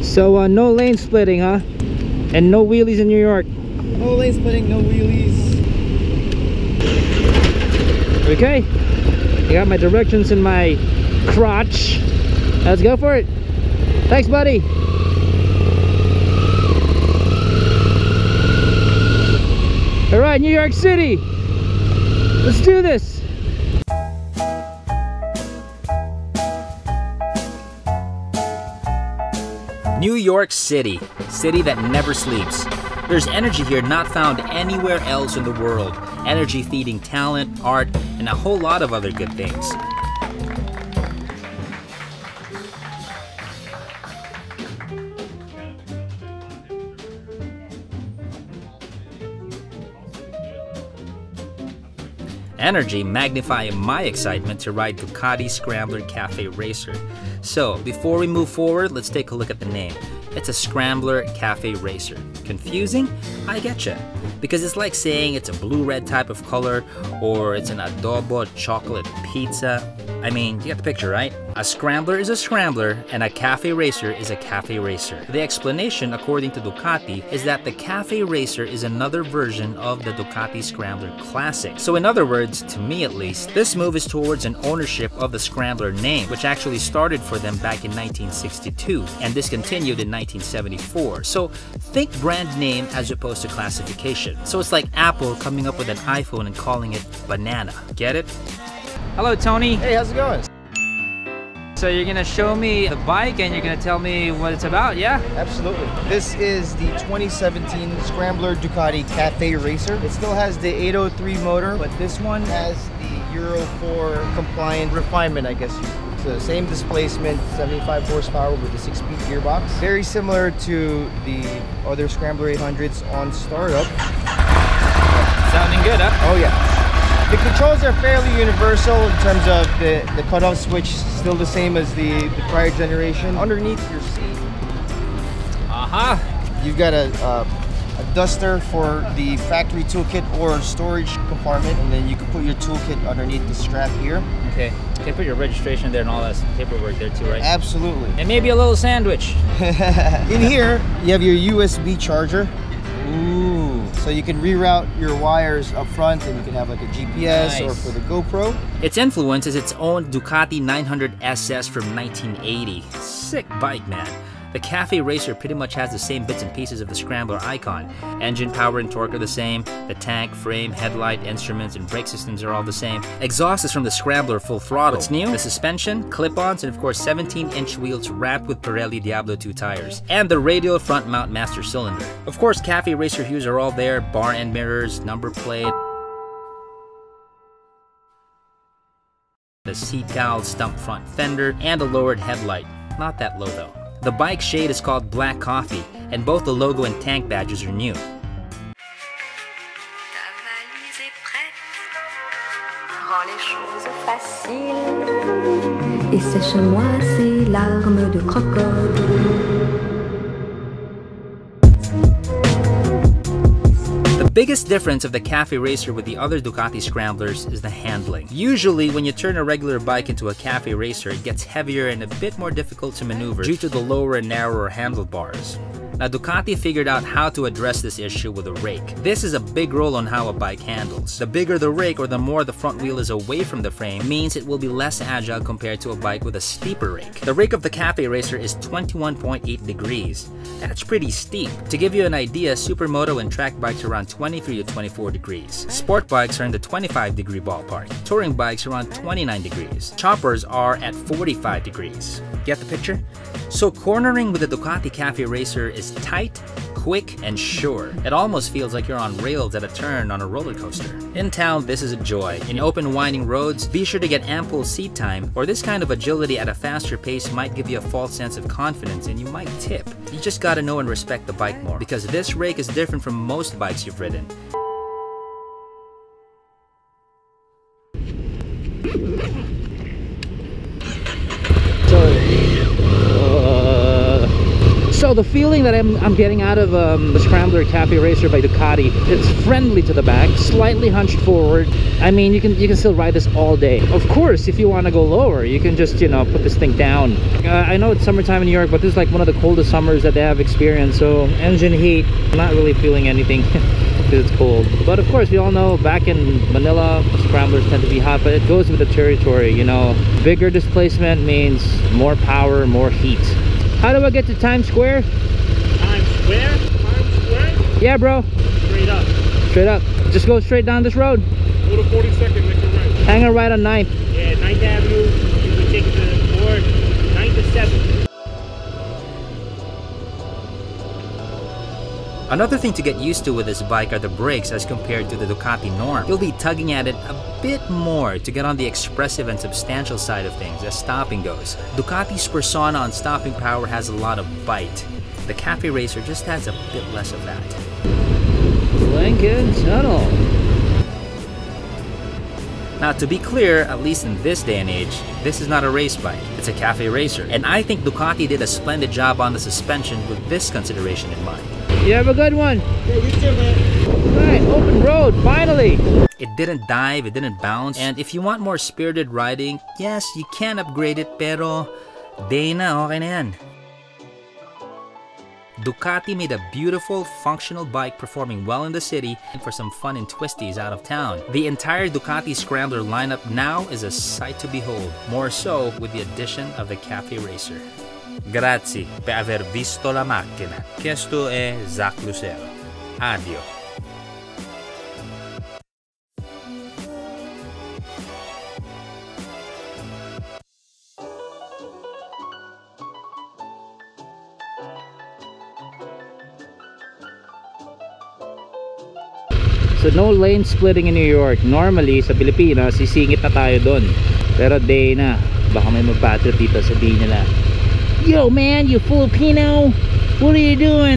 So no lane splitting, huh? And no wheelies in New York. No lane splitting, no wheelies. Okay, I got my directions in my crotch. Let's go for it. Thanks, buddy. All right, New York City. Let's do this. New York City, city that never sleeps. There's energy here not found anywhere else in the world. Energy feeding talent, art, and a whole lot of other good things. Energy magnifying my excitement to ride Ducati Scrambler Cafe Racer. So, before we move forward, let's take a look at the name. It's a Scrambler Cafe Racer. Confusing? I getcha. Because it's like saying it's a blue-red type of color, or it's an adobo chocolate pizza. I mean, you get the picture, right? A Scrambler is a Scrambler, and a Cafe Racer is a Cafe Racer. The explanation, according to Ducati, is that the Cafe Racer is another version of the Ducati Scrambler Classic. So in other words, to me at least, this move is towards an ownership of the Scrambler name, which actually started for them back in 1962, and discontinued in 1974. So think brand name as opposed to classification. So it's like Apple coming up with an iPhone and calling it Banana. Get it? Hello, Tony. Hey, how's it going? So you're gonna show me the bike and you're gonna tell me what it's about, yeah? Absolutely. This is the 2017 Scrambler Ducati Cafe Racer. It still has the 803 motor, but this one has the Euro 4 compliant refinement, I guess. It's the same displacement, 75 horsepower with a 6-speed gearbox. Very similar to the other Scrambler 800s on startup. Sounding good, huh? Oh yeah. The controls are fairly universal in terms of the cutoff switch, still the same as the prior generation. Underneath your seat, you've got a duster for the factory toolkit or storage compartment, and then you can put your toolkit underneath the strap here. Okay. You can put your registration there and all that paperwork there too, right? Absolutely. And maybe a little sandwich. In here, you have your USB charger. Ooh. So you can reroute your wires up front, and you can have like a GPS or for the GoPro. Its influence is its own Ducati 900 SS from 1980. Sick bike, man. The Cafe Racer pretty much has the same bits and pieces of the Scrambler icon. Engine, power, and torque are the same. The tank, frame, headlight, instruments, and brake systems are all the same. Exhaust is from the Scrambler full throttle. What's new? The suspension, clip-ons, and of course 17-inch wheels wrapped with Pirelli Diablo 2 tires. And the radial front mount master cylinder. Of course, Cafe Racer hues are all there. Bar end mirrors, number plate. The seat cowl, stump front fender, and a lowered headlight. Not that low though. The bike shade is called Black Coffee, and both the logo and tank badges are new. Et sèche-moi ces larmes de crocodile. The biggest difference of the Cafe Racer with the other Ducati Scramblers is the handling. Usually, when you turn a regular bike into a Cafe Racer, it gets heavier and a bit more difficult to maneuver due to the lower and narrower handlebars. Now, Ducati figured out how to address this issue with a rake. This is a big role on how a bike handles. The bigger the rake or the more the front wheel is away from the frame means it will be less agile compared to a bike with a steeper rake. The rake of the Cafe Racer is 21.8 degrees. That's pretty steep. To give you an idea, supermoto and track bikes are around 23 to 24 degrees. Sport bikes are in the 25-degree ballpark. Touring bikes are around 29 degrees. Choppers are at 45 degrees. Get the picture? So cornering with the Ducati Cafe Racer is tight, quick, and sure. It almost feels like you're on rails at a turn on a roller coaster. In town, this is a joy. In open winding roads, be sure to get ample seat time, or this kind of agility at a faster pace might give you a false sense of confidence and you might tip. You just gotta know and respect the bike more, because this rake is different from most bikes you've ridden. So the feeling that I'm getting out of the Scrambler Cafe Racer by Ducati, it's friendly to the back, slightly hunched forward. I mean, you can still ride this all day. Of course, if you want to go lower, you can just, you know, put this thing down. I know it's summertime in New York, but this is like one of the coldest summers that they have experienced. So engine heat, I'm not really feeling anything because it's cold. But of course, we all know back in Manila, Scramblers tend to be hot, but it goes with the territory, you know. Bigger displacement means more power, more heat. How do I get to Times Square? Times Square? Times Square? Yeah, bro. Straight up. Straight up. Just go straight down this road. Go to 42nd, make a right. Hang a right on 9th. Yeah, 9th Avenue. You can take it to or 9th to 7th. Another thing to get used to with this bike are the brakes as compared to the Ducati norm. You'll be tugging at it a bit more to get on the expressive and substantial side of things as stopping goes. Ducati's persona on stopping power has a lot of bite. The Cafe Racer just has a bit less of that. Lincoln Tunnel. Now, to be clear, at least in this day and age, this is not a race bike. It's a Cafe Racer. And I think Ducati did a splendid job on the suspension with this consideration in mind. You have a good one. Yeah, you too, man. Alright, open road, finally. It didn't dive, it didn't bounce. And if you want more spirited riding, yes, you can upgrade it, pero day na, okay na yan. Ducati made a beautiful, functional bike performing well in the city and for some fun and twisties out of town. The entire Ducati Scrambler lineup now is a sight to behold, more so with the addition of the Cafe Racer. Grazie per aver visto la macchina. Questo è Zach Lucero. Addio. So no lane splitting in New York. Normally sa Pilipinas sisingit na tayo doon. Pero day na. Baka may magpatrol dito, sabihin nila, "Yo man, you Filipino, what are you doing?"